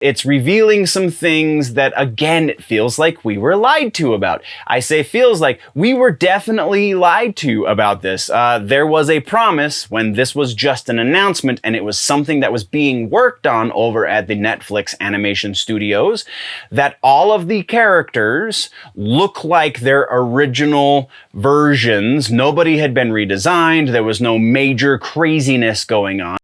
It's revealing some things that, again, it feels like we were lied to about. I say feels like we were definitely lied to about this. There was a promise when this was just an announcement, and it was something that was being worked on over at the Netflix animation studios, that all of the characters look like their original versions. Nobody had been redesigned. There was no major craziness going on.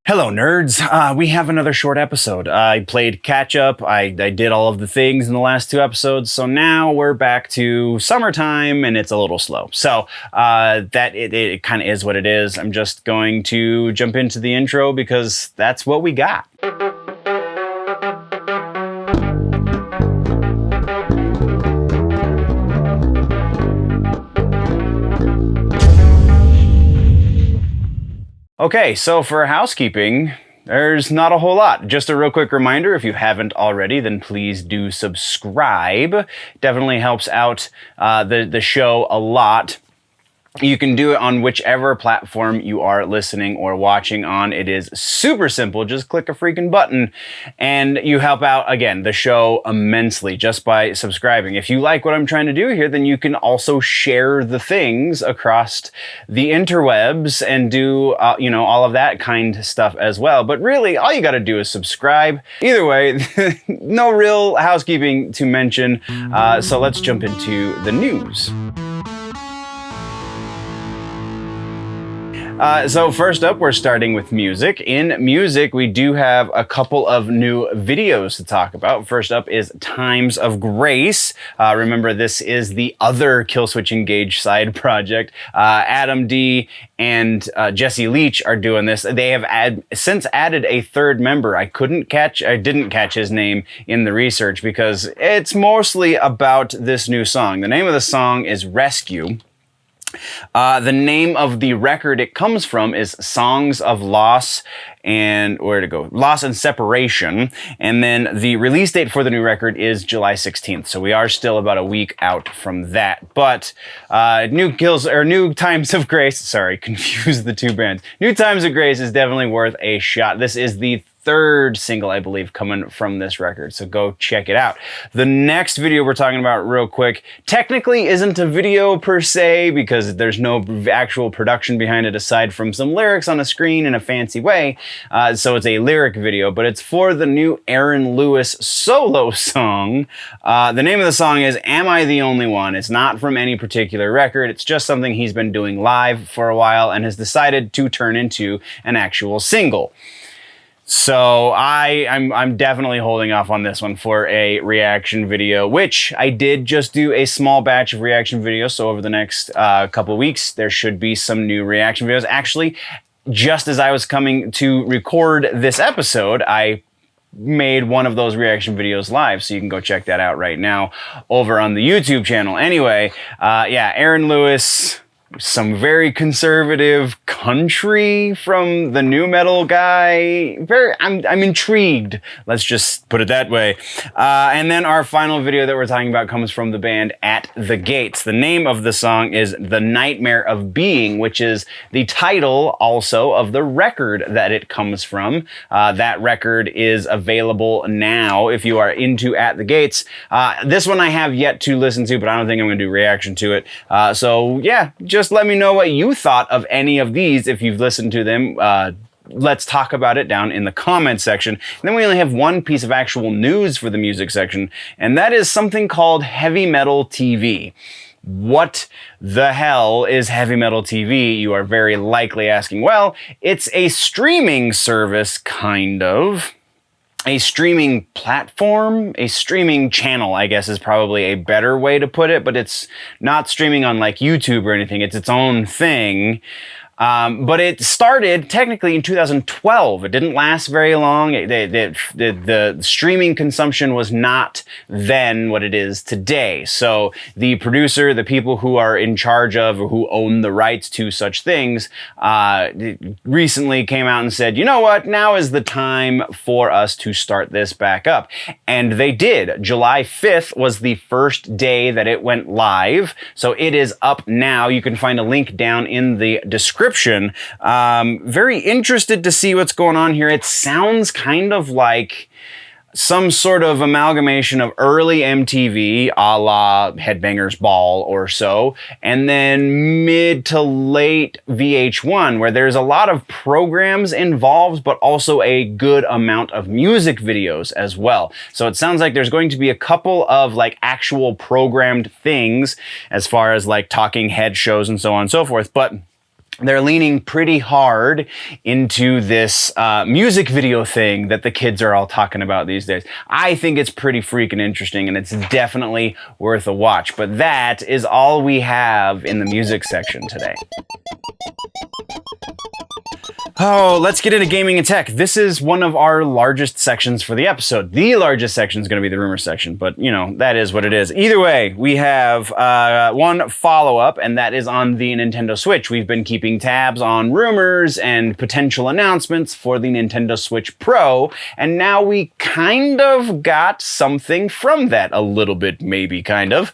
Hello, nerds. We have another short episode. I played catch up. I did all of the things in the last 2 episodes. So now we're back to summertime and it's a little slow. So it kind of is what it is. I'm just going to jump into the intro because that's what we got. Okay, so for housekeeping, there's not a whole lot. Just a real quick reminder, if you haven't already, then please do subscribe. Definitely helps out the show a lot. You can do it on whichever platform you are listening or watching on. It is super simple. Just click a freaking button and you help out, again, the show immensely just by subscribing. If you like what I'm trying to do here, then you can also share the things across the interwebs and do, all of that kind of stuff as well. But really, all you got to do is subscribe. Either way, no real housekeeping to mention. So let's jump into the news. So first up, we're starting with music. In music, we do have a couple of new videos to talk about. First up is Times of Grace. Remember, this is the other Killswitch Engage side project. Adam D and Jesse Leach are doing this. They have since added a third member. I didn't catch his name in the research because it's mostly about this new song. The name of the song is Rescue. The name of the record it comes from is Songs of Loss and Loss and Separation. And then the release date for the new record is July 16th. So we are still about a week out from that. But New Times of Grace, sorry, confused the two bands. New Times of Grace is definitely worth a shot. This is the third single, I believe, coming from this record. So go check it out. The next video we're talking about real quick technically isn't a video per se because there's no actual production behind it aside from some lyrics on a screen in a fancy way. So it's a lyric video, but it's for the new Aaron Lewis solo song. The name of the song is Am I the Only One? It's not from any particular record. It's just something he's been doing live for a while and has decided to turn into an actual single. So I'm definitely holding off on this one for a reaction video, which I did just do a small batch of reaction videos. So over the next couple of weeks, there should be some new reaction videos. Actually, just as I was coming to record this episode, I made one of those reaction videos live, so you can go check that out right now over on the YouTube channel. Anyway, Aaron Lewis, some very conservative country from the new metal guy. I'm intrigued. Let's just put it that way. And then our final video that we're talking about comes from the band At the Gates. The name of the song is The Nightmare of Being, which is the title also of the record that it comes from. That record is available now if you are into At the Gates. This one I have yet to listen to, but I don't think I'm going to do reaction to it. Just let me know what you thought of any of these if you've listened to them. Let's talk about it down in the comment section. And then we only have one piece of actual news for the music section, and that is something called Heavy Metal TV. What the hell is Heavy Metal TV? You are very likely asking. Well, it's a streaming service, kind of. A streaming platform, a streaming channel, I guess is probably a better way to put it, but it's not streaming on like YouTube or anything. It's its own thing. But it started technically in 2012. It didn't last very long. The streaming consumption was not then what it is today. So the producer, the people who are in charge of or who own the rights to such things, recently came out and said, you know what, now is the time for us to start this back up. And they did. July 5th was the first day that it went live. So it is up now. You can find a link down in the description description. Very interested to see what's going on here. It sounds kind of like some sort of amalgamation of early MTV, a la Headbanger's Ball or so, and then mid to late VH1, where there's a lot of programs involved, but also a good amount of music videos as well. So it sounds like there's going to be a couple of like actual programmed things as far as like talking head shows and so on and so forth, but they're leaning pretty hard into this music video thing that the kids are all talking about these days. I think it's pretty freaking interesting, and it's definitely worth a watch. But that is all we have in the music section today. Oh, let's get into gaming and tech. This is one of our largest sections for the episode. The largest section is going to be the rumor section, but you know, that is what it is. Either way, we have one follow-up, and that is on the Nintendo Switch. We've been keeping tabs on rumors and potential announcements for the Nintendo Switch Pro, and now we kind of got something from that, a little bit, maybe, kind of.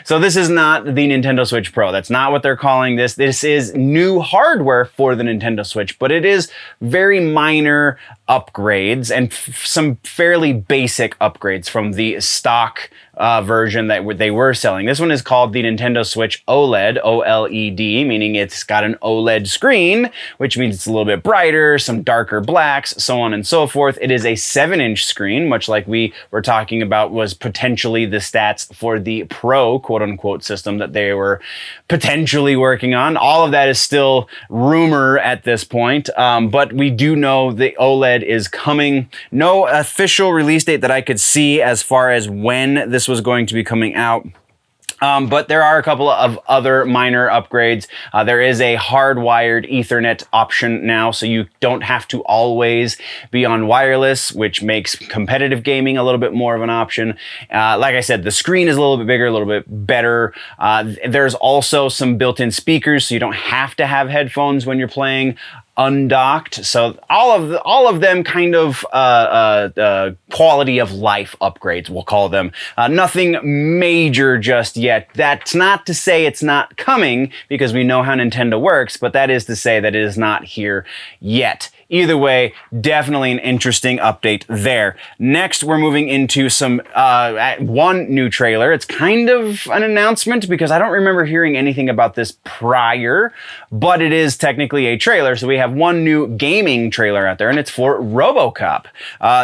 So this is not the Nintendo Switch Pro. That's not what they're calling this. This is new hardware for the Nintendo Switch, but it is very minor upgrades and some fairly basic upgrades from the stock version that they were selling. This one is called the Nintendo Switch OLED, O-L-E-D, meaning it's got an OLED screen, which means it's a little bit brighter, some darker blacks, so on and so forth. It is a 7-inch screen, much like we were talking about was potentially the stats for the Pro, quote-unquote, system that they were potentially working on. All of that is still rumor at this point, but we do know the OLED is coming. No official release date that I could see as far as when this was going to be coming out. But there are a couple of other minor upgrades. There is a hardwired Ethernet option now, so you don't have to always be on wireless, which makes competitive gaming a little bit more of an option. Like I said, the screen is a little bit bigger, a little bit better. There's also some built-in speakers, so you don't have to have headphones when you're playing undocked. So all of them kind of quality of life upgrades, we'll call them. Nothing major just yet. That's not to say it's not coming, because we know how Nintendo works, but that is to say that it is not here yet. Either way, definitely an interesting update there. Next, we're moving into some one new trailer. It's kind of an announcement because I don't remember hearing anything about this prior, but it is technically a trailer. So we have one new gaming trailer out there, and it's for RoboCop.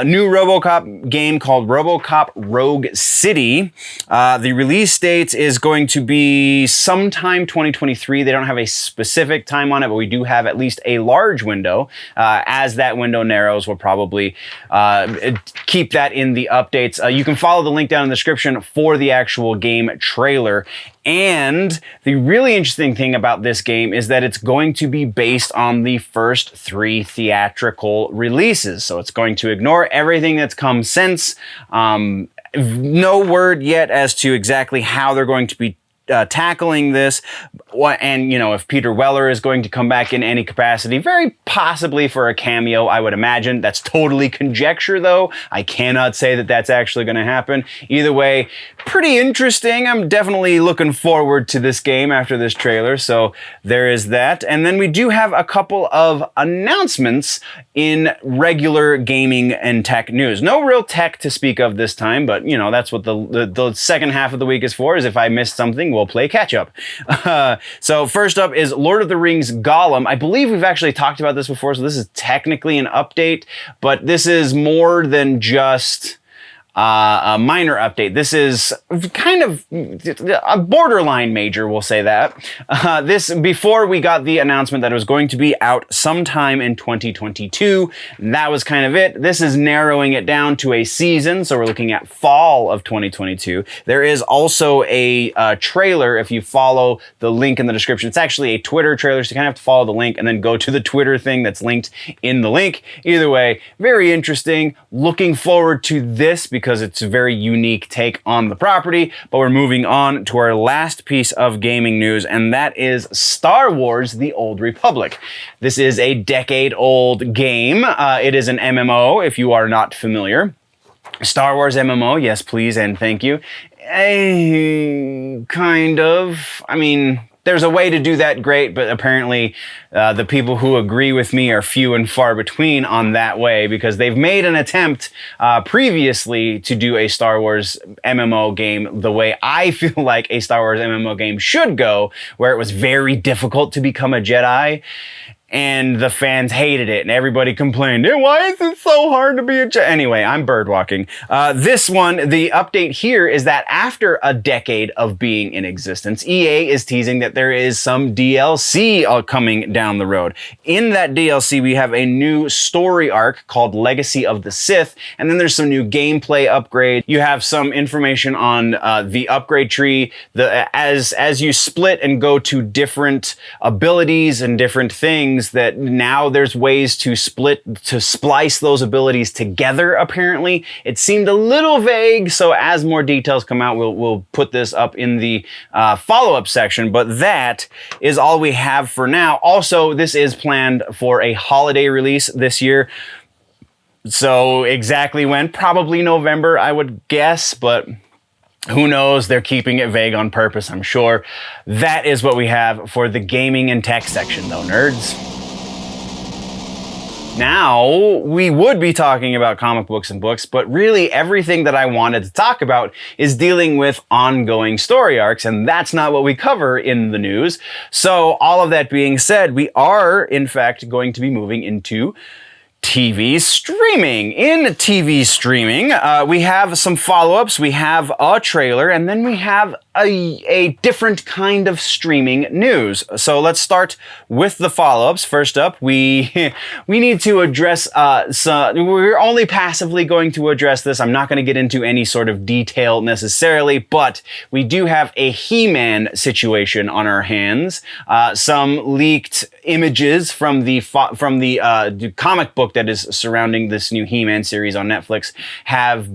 New RoboCop game called RoboCop Rogue City. The release date is going to be sometime 2023. They don't have a specific time on it, but we do have at least a large window. As that window narrows, we'll probably keep that in the updates. You can follow the link down in the description for the actual game trailer. And the really interesting thing about this game is that it's going to be based on the first 3 theatrical releases. So it's going to ignore everything that's come since. No word yet as to exactly how they're going to be tackling this, and you know, if Peter Weller is going to come back in any capacity, very possibly for a cameo, I would imagine. That's totally conjecture, though. I cannot say that that's actually going to happen. Either way, pretty interesting. I'm definitely looking forward to this game after this trailer, so there is that. And then we do have a couple of announcements in regular gaming and tech news. No real tech to speak of this time, but you know, that's what the second half of the week is for, is if I missed something, we'll play catch up. So first up is Lord of the Rings Gollum. I believe we've actually talked about this before, so this is technically an update, but this is more than just a minor update. This is kind of a borderline major, we'll say that. This, before we got the announcement that it was going to be out sometime in 2022, that was kind of it. This is narrowing it down to a season, so we're looking at fall of 2022. There is also a trailer, if you follow the link in the description. It's actually a Twitter trailer, so you kind of have to follow the link and then go to the Twitter thing that's linked in the link. Either way, very interesting. Looking forward to this because it's a very unique take on the property. But we're moving on to our last piece of gaming news, and that is Star Wars: The Old Republic. This is a decade-old game. It is an MMO, if you are not familiar. Star Wars MMO, yes please and thank you. Kind of. I mean, there's a way to do that, great, but apparently the people who agree with me are few and far between on that way, because they've made an attempt previously to do a Star Wars MMO game the way I feel like a Star Wars MMO game should go, where it was very difficult to become a Jedi. And the fans hated it, and everybody complained, why is it so hard to be a Jedi? Anyway, I'm birdwalking. This one, the update here is that after a decade of being in existence, EA is teasing that there is some DLC coming down the road. In that DLC, we have a new story arc called Legacy of the Sith, and then there's some new gameplay upgrade. You have some information on the upgrade tree. As you split and go to different abilities and different things, that now there's ways to splice those abilities together, apparently. It seemed a little vague, so as more details come out, we'll put this up in the follow-up section, but that is all we have for now. Also, this is planned for a holiday release this year. So exactly when? Probably November, I would guess, but who knows? They're keeping it vague on purpose, I'm sure. That is what we have for the gaming and tech section, though, nerds. Now, we would be talking about comic books and books, but really everything that I wanted to talk about is dealing with ongoing story arcs, and that's not what we cover in the news. So, all of that being said, we are, in fact, going to be moving into TV streaming. In TV streaming, we have some follow-ups, we have a trailer, and then we have a different kind of streaming news. So let's start with the follow-ups. First up, we need to address we're only passively going to address this. I'm not going to get into any sort of detail necessarily, but we do have a He-Man situation on our hands. Some leaked images from the comic book that is surrounding this new He-Man series on Netflix have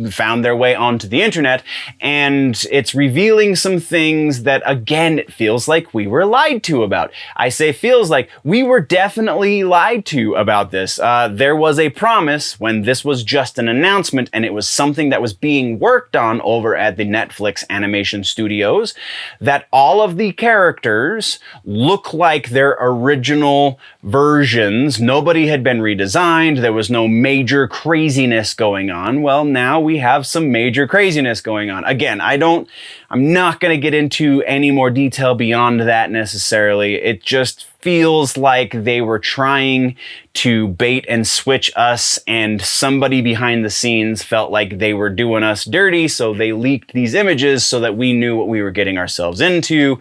found their way onto the internet, and it's revealing some things that, again, it feels like we were lied to about. I say feels like we were definitely lied to about this. There was a promise when this was just an announcement, and it was something that was being worked on over at the Netflix animation studios, that all of the characters look like their original versions. Nobody had been redesigned. There was no major craziness going on. Well, now we have some major craziness going on. Again, I'm not going to get into any more detail beyond that necessarily. It just feels like they were trying to bait and switch us, and somebody behind the scenes felt like they were doing us dirty, so they leaked these images so that we knew what we were getting ourselves into.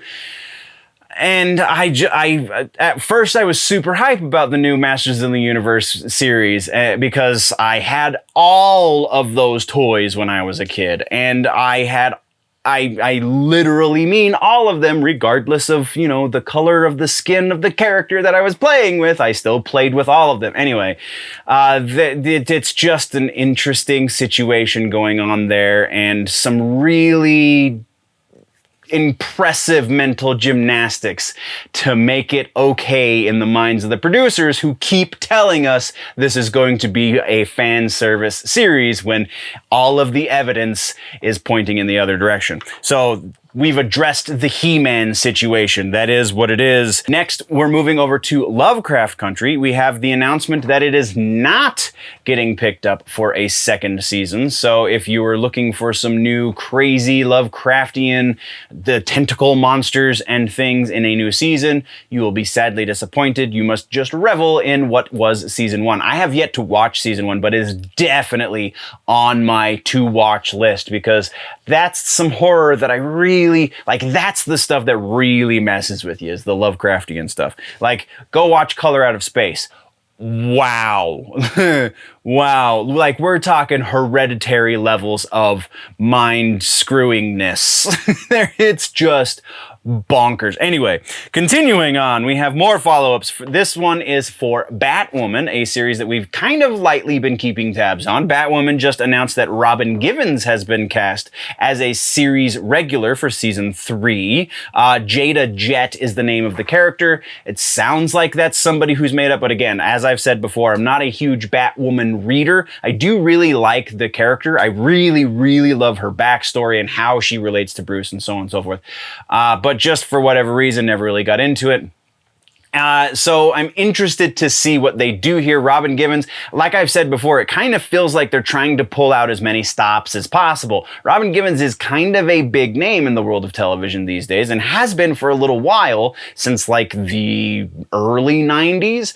And at first I was super hyped about the new Masters of the Universe series because I had all of those toys when I was a kid, and I literally mean all of them, regardless of, the color of the skin of the character that I was playing with. I still played with all of them. Anyway, it's just an interesting situation going on there, and some really impressive mental gymnastics to make it okay in the minds of the producers, who keep telling us this is going to be a fan service series when all of the evidence is pointing in the other direction. So we've addressed the He-Man situation. That is what it is. Next, we're moving over to Lovecraft Country. We have the announcement that it is not getting picked up for a second season. So if you were looking for some new crazy Lovecraftian, the tentacle monsters and things in a new season, you will be sadly disappointed. You must just revel in what was season 1. I have yet to watch season 1, but it is definitely on my to-watch list, because that's some horror that I really like. That's the stuff that really messes with you, is the Lovecraftian stuff. Like, go watch Color Out of Space. Wow. Wow. Like, we're talking Hereditary levels of mind screwingness. It's just bonkers. Anyway, continuing on, we have more follow-ups. This one is for Batwoman, a series that we've kind of lightly been keeping tabs on. Batwoman just announced that Robin Givens has been cast as a series regular for season 3. Jada Jet is the name of the character. It sounds like that's somebody who's made up, but again, as I've said before, I'm not a huge Batwoman reader. I do really like the character. I really, really love her backstory and how she relates to Bruce and so on and so forth. But but just for whatever reason, never really got into it. So I'm interested to see what they do here. Robin Givens, like I've said before, it kind of feels like they're trying to pull out as many stops as possible. Robin Givens is kind of a big name in the world of television these days and has been for a little while, since like the early 90s.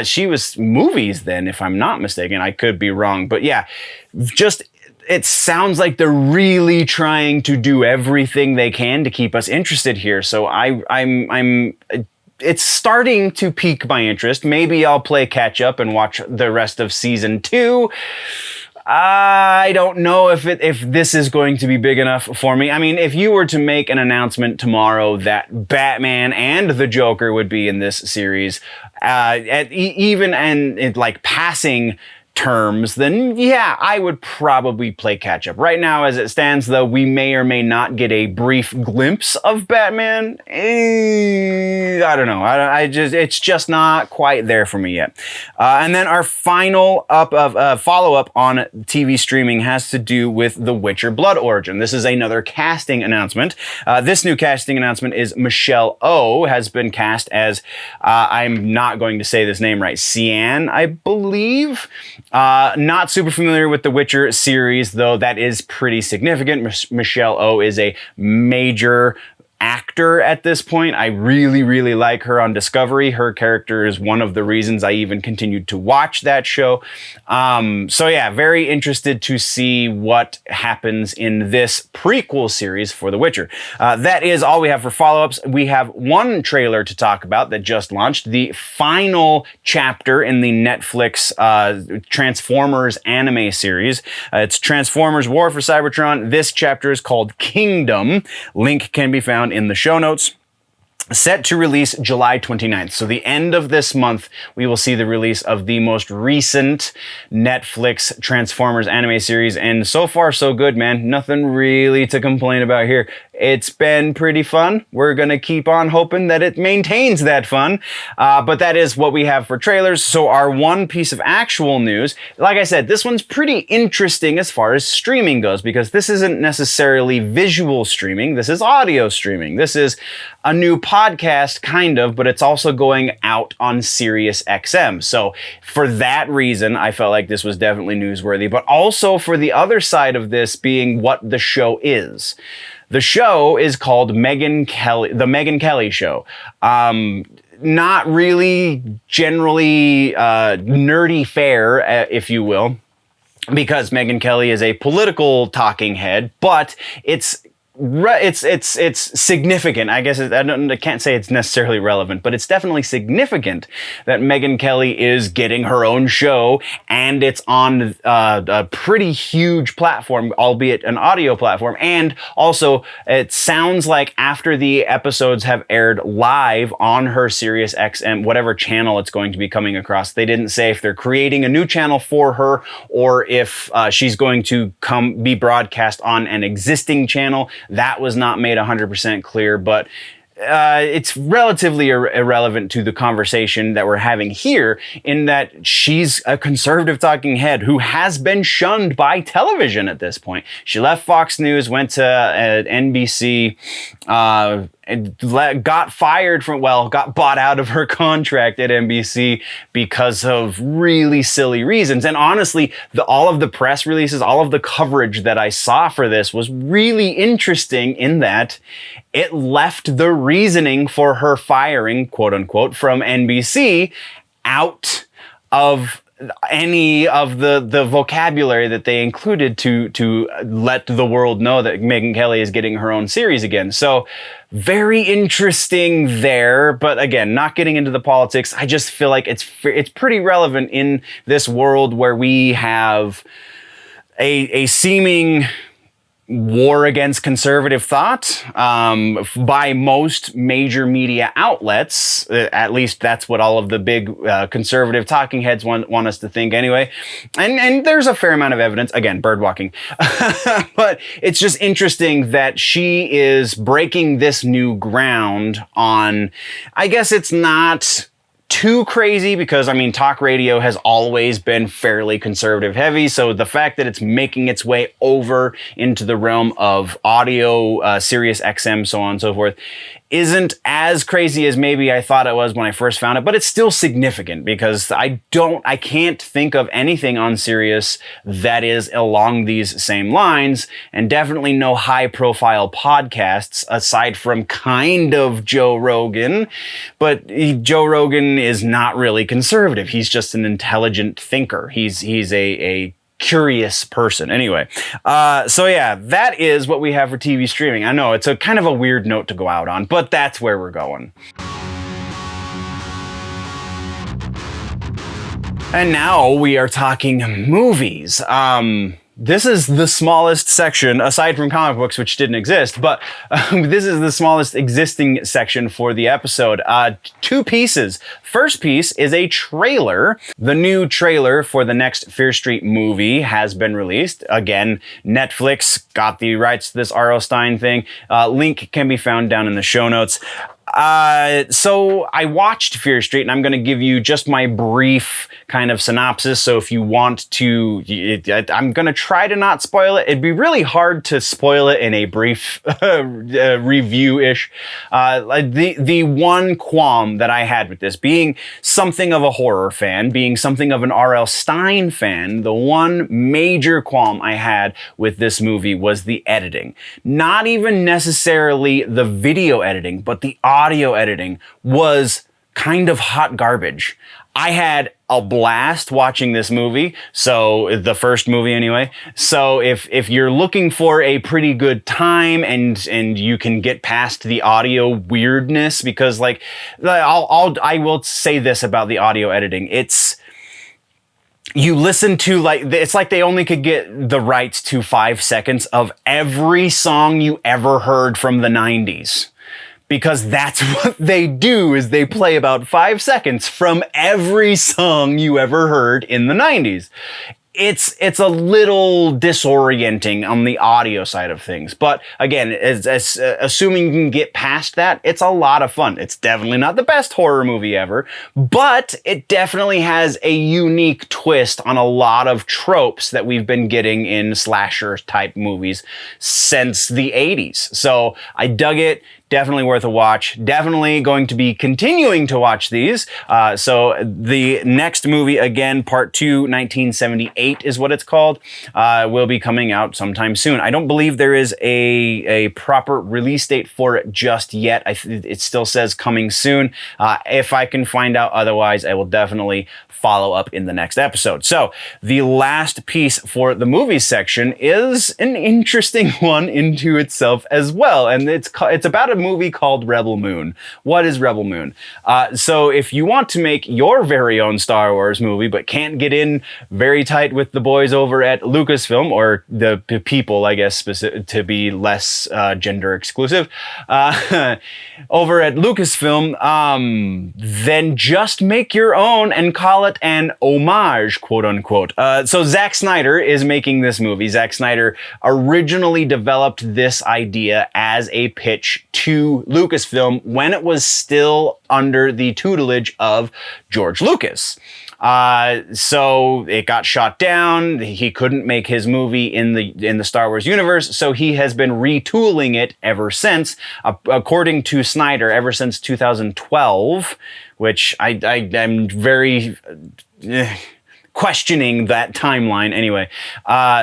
She was movies then, if I'm not mistaken. I could be wrong, but yeah, just it sounds like they're really trying to do everything they can to keep us interested here. So it's starting to pique my interest. Maybe I'll play catch up and watch the rest of season 2. I don't know if this is going to be big enough for me. I mean, if you were to make an announcement tomorrow that Batman and the Joker would be in this series, even in like passing terms, then yeah, I would probably play catch up. Right now, as it stands, though, we may or may not get a brief glimpse of Batman. I don't know. It's just not quite there for me yet. And then our final follow-up on TV streaming has to do with The Witcher Blood Origin. This is another casting announcement. This new casting announcement is Michelle Yeoh has been cast as, I'm not going to say this name right, Scian, I believe. Not super familiar with the Witcher series, though that is pretty significant. Michelle Yeoh is a major actor at this point. I really, really like her on Discovery. Her character is one of the reasons I even continued to watch that show. So yeah, very interested to see what happens in this prequel series for The Witcher. That is all we have for follow-ups. We have one trailer to talk about that just launched, the final chapter in the Netflix Transformers anime series. It's Transformers War for Cybertron. This chapter is called Kingdom. Link can be found in the show notes. Set to release July 29th. So the end of this month, we will see the release of the most recent Netflix Transformers anime series. And so far, so good, man. Nothing really to complain about here. It's been pretty fun. We're going to keep on hoping that it maintains that fun. But that is what we have for trailers. So our one piece of actual news, like I said, this one's pretty interesting as far as streaming goes, because this isn't necessarily visual streaming. This is audio streaming. This is a new podcast, kind of, but it's also going out on Sirius XM. So for that reason, I felt like this was definitely newsworthy, but also for the other side of this being what the show is. The show is called The Megyn Kelly Show. Not really generally nerdy fare, if you will, because Megyn Kelly is a political talking head, but it's significant. I guess I can't say it's necessarily relevant, but it's definitely significant that Megyn Kelly is getting her own show, and it's on a pretty huge platform, albeit an audio platform. And also, it sounds like after the episodes have aired live on her Sirius XM, whatever channel it's going to be coming across, they didn't say if they're creating a new channel for her or if she's going to be broadcast on an existing channel. That was not made 100% clear, but it's relatively irrelevant to the conversation that we're having here, in that she's a conservative talking head who has been shunned by television at this point. She left Fox News, went to NBC, and got bought out of her contract at NBC because of really silly reasons. And honestly, all of the press releases, all of the coverage that I saw for this was really interesting, in that it left the reasoning for her firing, quote unquote, from NBC out of any of the vocabulary that they included to let the world know that Megyn Kelly is getting her own series again. So very interesting there, but again, not getting into the politics. I just feel like it's pretty relevant in this world where we have a seeming war against conservative thought by most major media outlets. At least that's what all of the big conservative talking heads want us to think anyway. And there's a fair amount of evidence, again, bird walking. But it's just interesting that she is breaking this new ground on, I guess it's not too crazy because, I mean, talk radio has always been fairly conservative heavy. So the fact that it's making its way over into the realm of audio, Sirius XM, so on and so forth, isn't as crazy as maybe I thought it was when I first found it, but it's still significant because I can't think of anything on Sirius that is along these same lines, and definitely no high profile podcasts aside from kind of Joe Rogan, but Joe Rogan is not really conservative. He's just an intelligent thinker. He's a curious person. Anyway, so yeah, that is what we have for TV streaming. I know it's a kind of a weird note to go out on, but that's where we're going. And now we are talking movies. This is the smallest section, aside from comic books, which didn't exist, but this is the smallest existing section for the episode. 2 pieces. First piece is a trailer. The new trailer for the next Fear Street movie has been released. Again, Netflix got the rights to this R.L. Stine thing. Link can be found down in the show notes. So I watched Fear Street, and I'm going to give you just my brief kind of synopsis. So if you want to, I'm going to try to not spoil it. It'd be really hard to spoil it in a brief review-ish. The one qualm that I had with this, being something of a horror fan, being something of an R.L. Stine fan, the one major qualm I had with this movie was the editing. Not even necessarily the video editing, but the audio editing was kind of hot garbage. I had a blast watching this movie. So the first movie anyway. So if you're looking for a pretty good time and you can get past the audio weirdness, because like I will say this about the audio editing. You listen to, like, it's like they only could get the rights to 5 seconds of every song you ever heard from the 90s. Because that's what they do, is they play about 5 seconds from every song you ever heard in the 90s. It's a little disorienting on the audio side of things. But again, assuming you can get past that, it's a lot of fun. It's definitely not the best horror movie ever, but it definitely has a unique twist on a lot of tropes that we've been getting in slasher type movies since the 80s. So I dug it. Definitely worth a watch. Definitely going to be continuing to watch these. So the next movie, again, Part 2, 1978 is what it's called, will be coming out sometime soon. I don't believe there is a proper release date for it just yet. It still says coming soon. If I can find out otherwise, I will definitely follow up in the next episode. So the last piece for the movie section is an interesting one into itself as well. And it's about a movie called Rebel Moon. What is Rebel Moon? So if you want to make your very own Star Wars movie, but can't get in very tight with the boys over at Lucasfilm, or the people, I guess, to be less gender exclusive, over at Lucasfilm, then just make your own and call it an homage, quote unquote. So Zack Snyder is making this movie. Zack Snyder originally developed this idea as a pitch to Lucasfilm when it was still under the tutelage of George Lucas. So it got shot down. He couldn't make his movie in the Star Wars universe, so he has been retooling it ever since. According to Snyder, ever since 2012, which I'm very questioning that timeline anyway.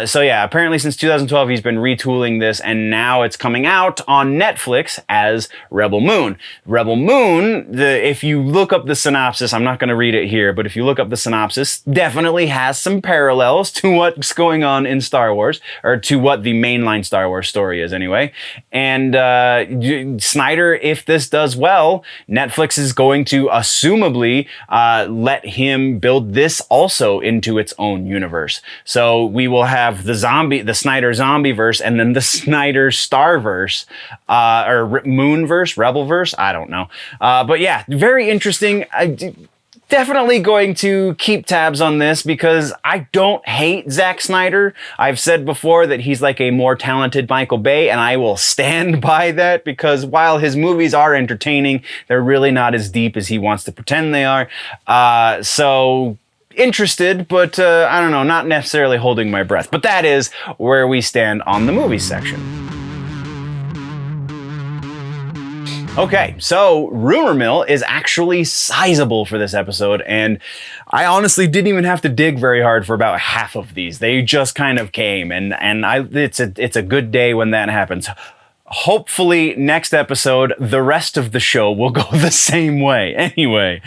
So yeah, apparently since 2012 he's been retooling this, and now it's coming out on Netflix as Rebel Moon. Rebel Moon, if you look up the synopsis, I'm not going to read it here, but if you look up the synopsis, definitely has some parallels to what's going on in Star Wars, or to what the mainline Star Wars story is anyway. And Snyder, if this does well, Netflix is going to assumably let him build this also into its own universe. So we will have the Snyder Zombieverse, and then the Snyder Starverse, or Moonverse, Rebelverse, I don't know. But yeah, very interesting. definitely going to keep tabs on this because I don't hate Zack Snyder. I've said before that he's like a more talented Michael Bay, and I will stand by that because while his movies are entertaining, they're really not as deep as he wants to pretend they are. So interested, but I don't know, not necessarily holding my breath. But that is where we stand on the movie section. Okay, so Rumor Mill is actually sizable for this episode, and I honestly didn't even have to dig very hard for about half of these. They just kind of came, and it's a good day when that happens. Hopefully next episode, the rest of the show will go the same way. Anyway,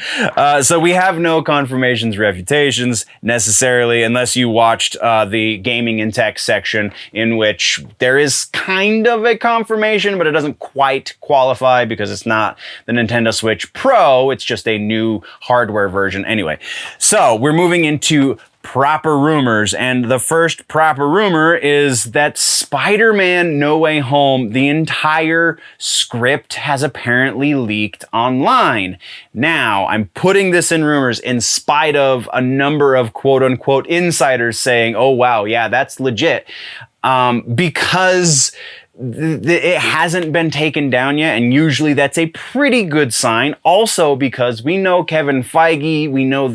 so we have no confirmations, refutations necessarily, unless you watched the gaming and tech section, in which there is kind of a confirmation, but it doesn't quite qualify because it's not the Nintendo Switch Pro. It's just a new hardware version. Anyway, so we're moving into proper rumors, and the first proper rumor is that Spider-Man No Way Home, the entire script has apparently leaked online. Now, I'm putting this in rumors in spite of a number of quote-unquote insiders saying, oh wow, yeah, that's legit, because it hasn't been taken down yet, and usually that's a pretty good sign. Also, because we know Kevin Feige, we know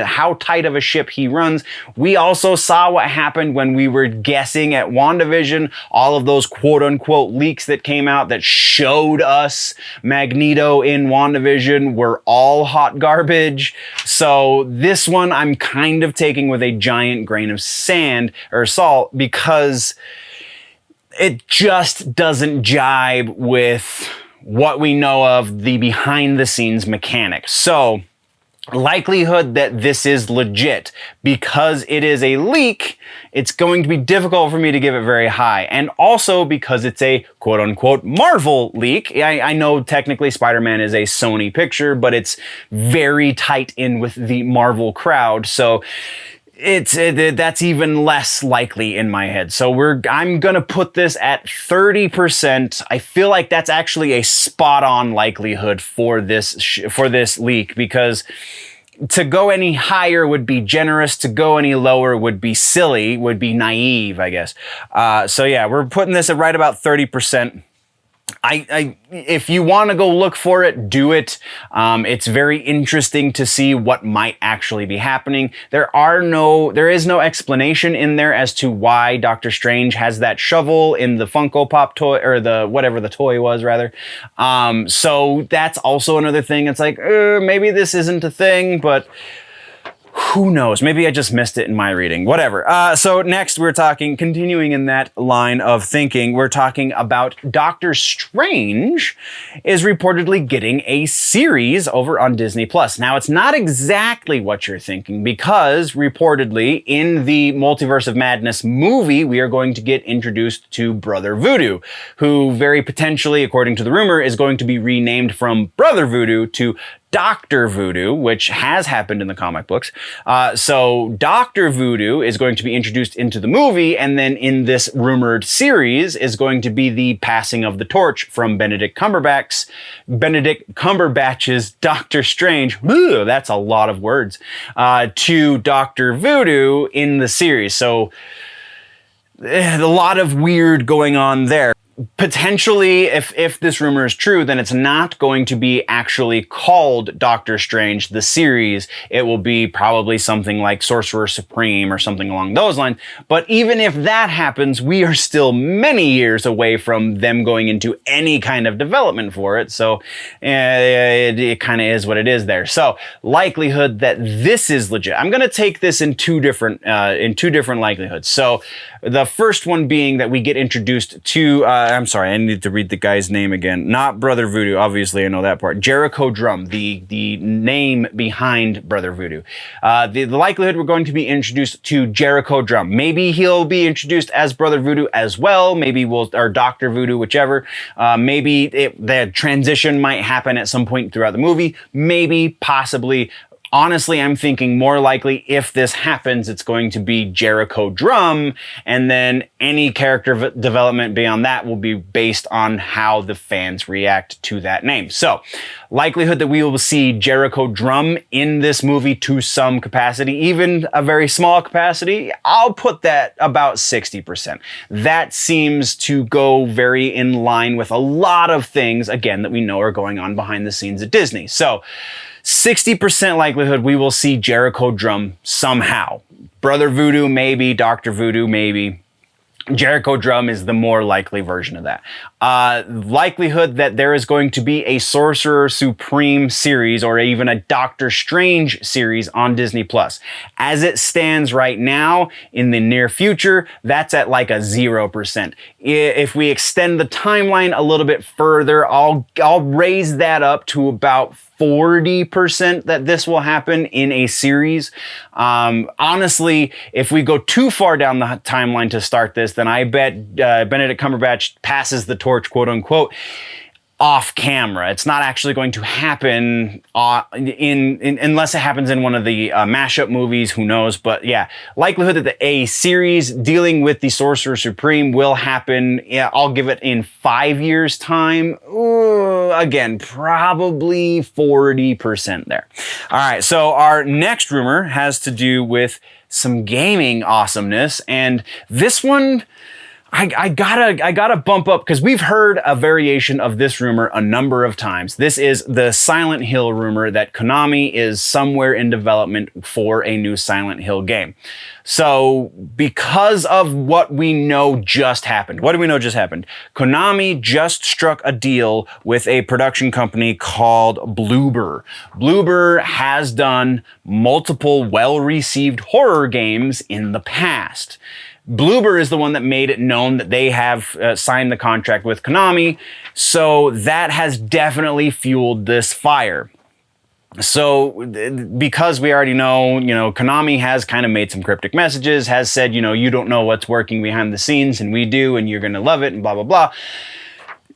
how tight of a ship he runs. We also saw what happened when we were guessing at WandaVision, all of those quote-unquote leaks that came out that showed us Magneto in WandaVision were all hot garbage. So this one I'm kind of taking with a giant grain of sand or salt, because it just doesn't jibe with what we know of the behind the scenes mechanics. So likelihood that this is legit, because it is a leak, it's going to be difficult for me to give it very high. And also because it's a quote unquote Marvel leak. I know technically Spider-Man is a Sony picture, but it's very tight in with the Marvel crowd. So that's even less likely in my head. So I'm gonna put this at 30%. I feel like that's actually a spot-on likelihood for this leak, because to go any higher would be generous, to go any lower would be silly, would be naive, I guess. So yeah, we're putting this at right about 30%. If you want to go look for it, do it. It's very interesting to see what might actually be happening. There is no explanation in there as to why Doctor Strange has that shovel in the Funko Pop toy, or whatever the toy was, rather. So that's also another thing. It's like, maybe this isn't a thing, but who knows? Maybe I just missed it in my reading. Whatever. So next we're continuing in that line of thinking, we're talking about Doctor Strange is reportedly getting a series over on Disney+. Now, it's not exactly what you're thinking, because reportedly in the Multiverse of Madness movie, we are going to get introduced to Brother Voodoo, who very potentially, according to the rumor, is going to be renamed from Brother Voodoo to Dr. Voodoo, which has happened in the comic books. So Dr. Voodoo is going to be introduced into the movie, and then in this rumored series is going to be the passing of the torch from Benedict Cumberbatch's Doctor Strange, that's a lot of words, to Dr. Voodoo in the series. So a lot of weird going on there. Potentially, if this rumor is true, then it's not going to be actually called Doctor Strange, the series. It will be probably something like Sorcerer Supreme or something along those lines. But even if that happens, we are still many years away from them going into any kind of development for it. So it kind of is what it is there. So likelihood that this is legit. I'm going to take this in two different likelihoods. So the first one being that we get introduced to, I'm sorry, I need to read the guy's name again. Not Brother Voodoo, obviously I know that part. Jericho Drum, the name behind Brother Voodoo. The likelihood we're going to be introduced to Jericho Drum. Maybe he'll be introduced as Brother Voodoo as well. Maybe or Dr. Voodoo, whichever. Maybe the transition might happen at some point throughout the movie. Maybe, possibly. Honestly, I'm thinking more likely if this happens, it's going to be Jericho Drum, and then any character development beyond that will be based on how the fans react to that name. So, likelihood that we will see Jericho Drum in this movie to some capacity, even a very small capacity, I'll put that about 60%. That seems to go very in line with a lot of things, again, that we know are going on behind the scenes at Disney. So, 60% likelihood we will see Jericho Drum somehow. Brother Voodoo, maybe. Dr. Voodoo, maybe. Jericho Drum is the more likely version of that. Likelihood that there is going to be a Sorcerer Supreme series or even a Doctor Strange series on Disney Plus. As it stands right now, in the near future, that's at like a 0%. If we extend the timeline a little bit further, I'll raise that up to about 40% that this will happen in a series. Honestly, if we go too far down the timeline to start this, then I bet Benedict Cumberbatch passes the torch, quote unquote, off camera. It's not actually going to happen unless it happens in one of the mashup movies. Who knows? But yeah, likelihood that a series dealing with the Sorcerer Supreme will happen. Yeah, I'll give it in 5 years' time. Ooh, again, probably 40% there. All right, so our next rumor has to do with some gaming awesomeness, and this one, I gotta bump up because we've heard a variation of this rumor a number of times. This is the Silent Hill rumor that Konami is somewhere in development for a new Silent Hill game. So because of what we know just happened, what do we know just happened? Konami just struck a deal with a production company called Bloober. Bloober has done multiple well-received horror games in the past. Bloober is the one that made it known that they have signed the contract with Konami, so that has definitely fueled this fire. So, because we already know, Konami has kind of made some cryptic messages, has said, you don't know what's working behind the scenes, and we do, and you're going to love it, and blah, blah, blah.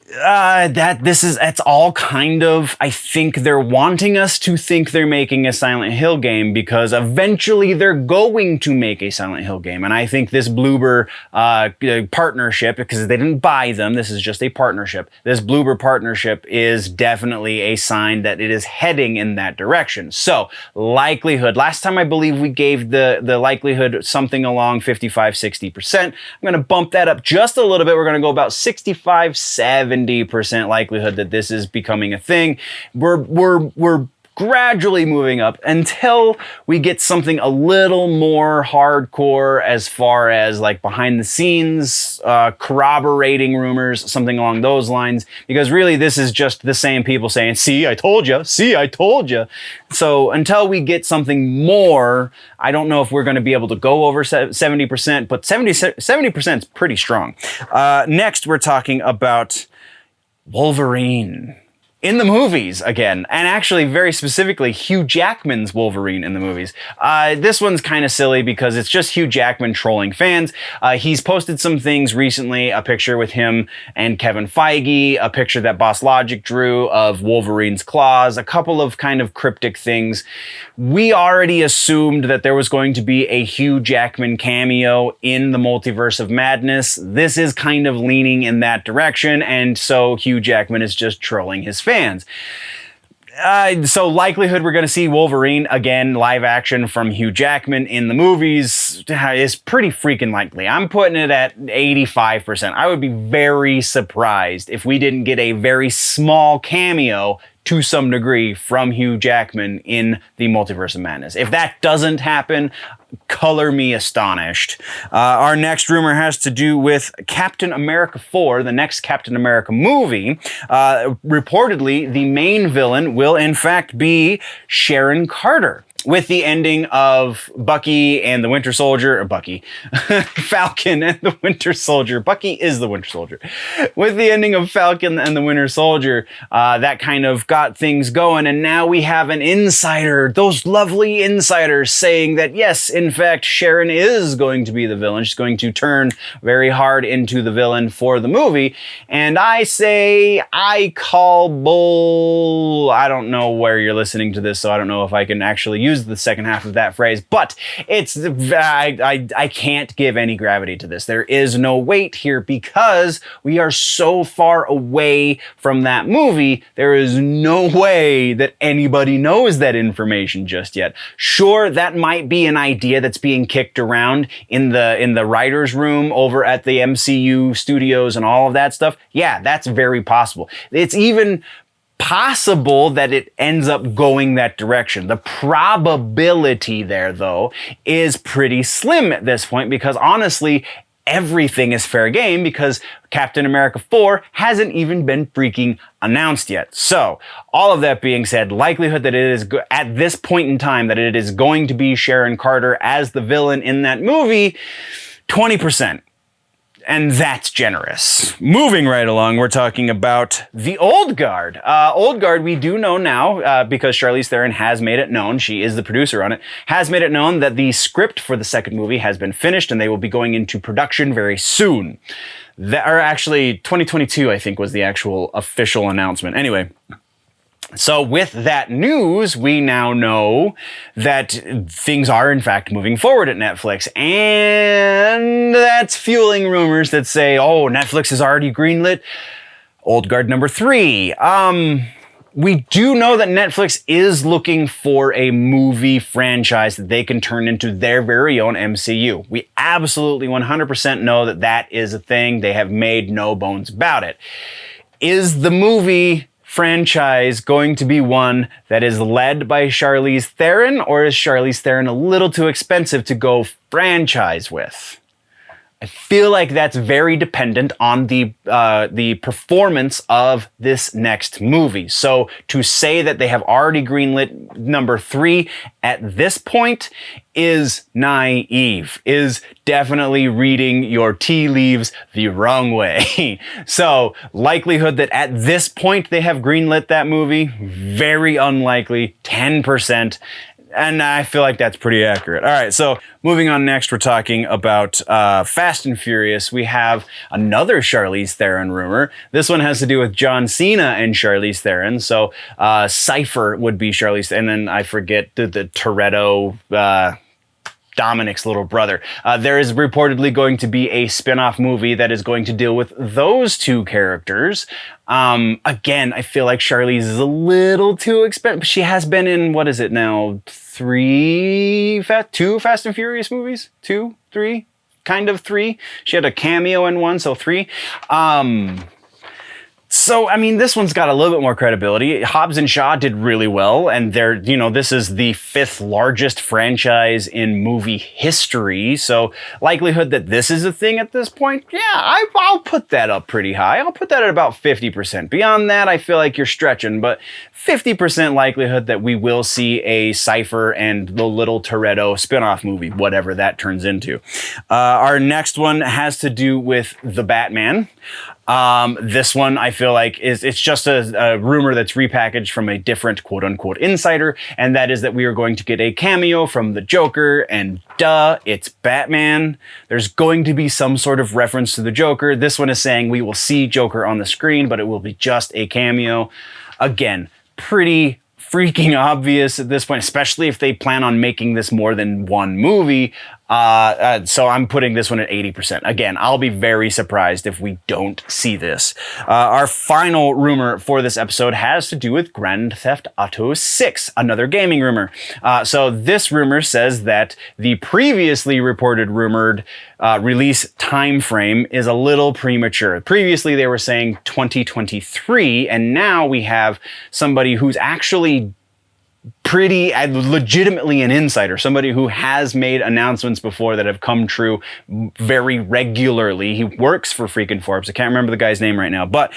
It's all kind of, I think they're wanting us to think they're making a Silent Hill game because eventually they're going to make a Silent Hill game. And I think this Bloober partnership, because they didn't buy them, this is just a partnership. This Bloober partnership is definitely a sign that it is heading in that direction. So likelihood, last time I believe we gave the likelihood something along 55, 60%. I'm going to bump that up just a little bit. We're going to go about 65, 70% likelihood that this is becoming a thing. We're gradually moving up until we get something a little more hardcore as far as like behind the scenes, corroborating rumors, something along those lines. Because really this is just the same people saying, see, I told you, see, I told you. So until we get something more, I don't know if we're going to be able to go over 70%, but 70% is pretty strong. Next, we're talking about Wolverine in the movies again, and actually very specifically Hugh Jackman's Wolverine in the movies. This one's kind of silly because it's just Hugh Jackman trolling fans. He's posted some things recently, a picture with him and Kevin Feige, a picture that Boss Logic drew of Wolverine's claws, a couple of kind of cryptic things. We already assumed that there was going to be a Hugh Jackman cameo in the Multiverse of Madness. This is kind of leaning in that direction, and so Hugh Jackman is just trolling his fans. So likelihood we're going to see Wolverine again live action from Hugh Jackman in the movies is pretty freaking likely. I'm putting it at 85%. I would be very surprised if we didn't get a very small cameo to some degree from Hugh Jackman in the Multiverse of Madness. If that doesn't happen, color me astonished. Our next rumor has to do with Captain America 4, the next Captain America movie. Reportedly, the main villain will in fact be Sharon Carter. with the ending of Bucky and the Winter Soldier, or Bucky, Falcon and the Winter Soldier. Bucky is the Winter Soldier. With the ending of Falcon and the Winter Soldier, that kind of got things going. And now we have an insider, those lovely insiders saying that, yes, in fact, Sharon is going to be the villain. She's going to turn very hard into the villain for the movie. And I say, I call bull. I don't know where you're listening to this, so I don't know if I can actually use the second half of that phrase, but it's I can't give any gravity to this. There is no weight here because we are so far away from that movie. There is no way that anybody knows that information just yet. Sure, that might be an idea that's being kicked around in the writers' room over at the MCU studios and all of that stuff. Yeah, that's very possible. It's even possible that it ends up going that direction. The probability there, though, is pretty slim at this point because honestly, everything is fair game because Captain America 4 hasn't even been freaking announced yet. So, all of that being said, likelihood that it is, at this point in time, that it is going to be Sharon Carter as the villain in that movie, 20%. And that's generous. Moving right along, we're talking about the Old Guard. Old Guard, we do know now, because Charlize Theron has made it known, she is the producer on it, has made it known that the script for the second movie has been finished and they will be going into production very soon. Or actually, 2022, I think, was the actual official announcement. Anyway. So with that news, we now know that things are in fact moving forward at Netflix, and that's fueling rumors that say, oh, Netflix has already greenlit Old Guard number 3. We do know that Netflix is looking for a movie franchise that they can turn into their very own MCU. We absolutely 100% know that that is a thing. They have made no bones about it. Is the movie franchise going to be one that is led by Charlize Theron, or is Charlize Theron a little too expensive to go franchise with? I feel like that's very dependent on the performance of this next movie. So to say that they have already greenlit number 3 at this point is naive, is definitely reading your tea leaves the wrong way. So likelihood that at this point they have greenlit that movie, very unlikely, 10%. And I feel like that's pretty accurate. All right, so moving on next, we're talking about Fast and Furious. We have another Charlize Theron rumor. This one has to do with John Cena and Charlize Theron. So Cypher would be Charlize, and then I forget the Toretto, Dominic's little brother. There is reportedly going to be a spin-off movie that is going to deal with those two characters. Again, I feel like Charlize is a little too expensive. She has been in, what is it now, 2 Fast and Furious movies? 2, 3? Kind of 3. She had a cameo in one, so 3. So, I mean, this one's got a little bit more credibility. Hobbs and Shaw did really well, and this is the 5th largest franchise in movie history. So, likelihood that this is a thing at this point, yeah, I'll put that up pretty high. I'll put that at about 50%. Beyond that, I feel like you're stretching, but 50% likelihood that we will see a Cypher and the Little Toretto spin-off movie, whatever that turns into. Our next one has to do with the Batman. This one I feel like it's just a rumor that's repackaged from a different quote unquote insider, and that is that we are going to get a cameo from the Joker, and duh, it's Batman. There's going to be some sort of reference to the Joker. This one is saying we will see Joker on the screen, but it will be just a cameo. Again, pretty freaking obvious at this point, especially if they plan on making this more than one movie. So I'm putting this one at 80%. Again, I'll be very surprised if we don't see this. Our final rumor for this episode has to do with Grand Theft Auto 6, another gaming rumor. So this rumor says that the previously reported rumored release time frame is a little premature. Previously, they were saying 2023, and now we have somebody who's actually pretty legitimately an insider, somebody who has made announcements before that have come true very regularly. He works for freaking Forbes. I can't remember the guy's name right now, but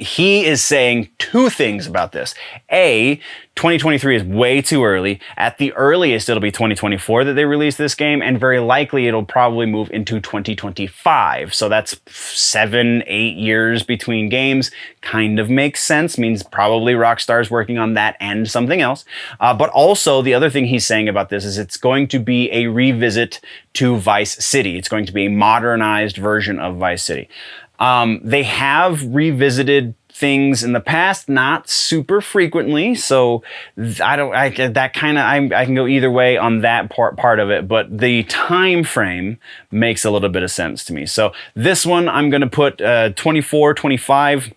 he is saying two things about this. A, 2023 is way too early. At the earliest, it'll be 2024 that they release this game, and very likely it'll probably move into 2025. So that's 7-8 years between games. Kind of makes sense. Means probably Rockstar's working on that and something else. But also, the other thing he's saying about this is it's going to be a revisit to Vice City. It's going to be a modernized version of Vice City. They have revisited things in the past, not super frequently, so I can go either way on that part of it, but the time frame makes a little bit of sense to me. So this one I'm going to put 24, 25,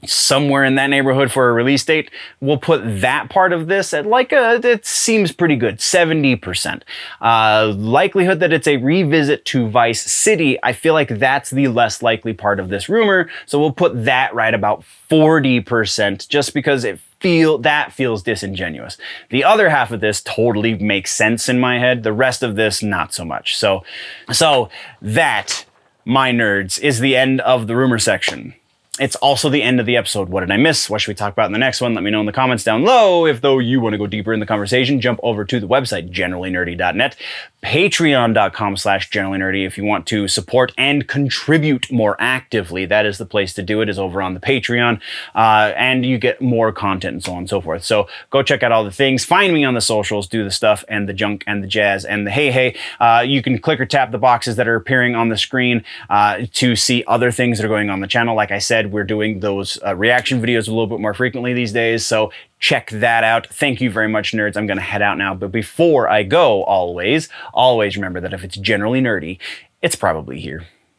somewhere in that neighborhood for a release date. We'll put that part of this at it seems pretty good, 70%. Likelihood that it's a revisit to Vice City, I feel like that's the less likely part of this rumor, so we'll put that right about 40%, just because that feels disingenuous. The other half of this totally makes sense in my head. The rest of this, not so much. So that, my nerds, is the end of the rumor section. It's also the end of the episode. What did I miss? What should we talk about in the next one? Let me know in the comments down below. If though you want to go deeper in the conversation, jump over to the website, generallynerdy.net, patreon.com/generallynerdy if you want to support and contribute more actively. That is the place to do it, is over on the Patreon. And you get more content and so on and so forth. So go check out all the things. Find me on the socials, do the stuff and the junk and the jazz and the hey. You can click or tap the boxes that are appearing on the screen to see other things that are going on the channel. Like I said, we're doing those reaction videos a little bit more frequently these days, so check that out. Thank you very much, nerds. I'm going to head out now, but before I go, always remember that if it's generally nerdy, it's probably here.